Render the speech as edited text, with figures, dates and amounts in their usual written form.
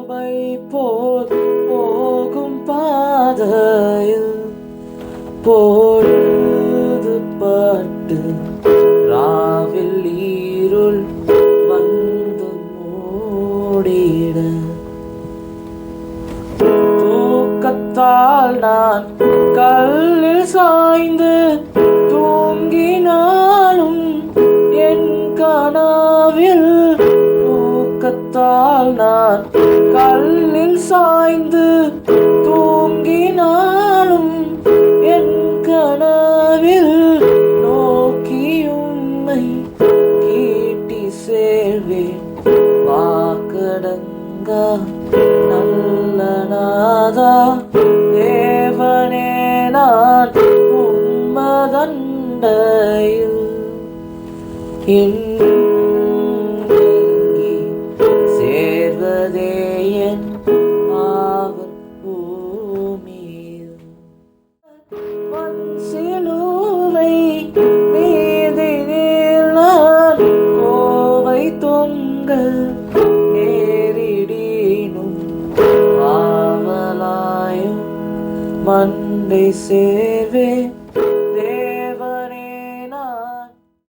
my போல் போகும் பாதையில் பொழுது பட்டு ராவில் ஈருள் வந்து மூடிட தூக்கத்தால் நான் கல்லில் சாய்ந்து தூங்கினாலும் என் கனவில் தூக்கத்தால் நான் கல்லில் சாய்ந்து தூங்கினாலும் என் கனவில் நோக்கி உம்மை கீட்டி சேர்வேன் வாக்கடங்கா நல்ல நாதா தேவனே நான் உம்மதண்டையில் சேர்வதே என் ஆவல் பூமியில் சிலுவை மீதினில் நான் கோவை தொங்க நேரிடினும் ஆவலாயும் மண்டை சேர்வே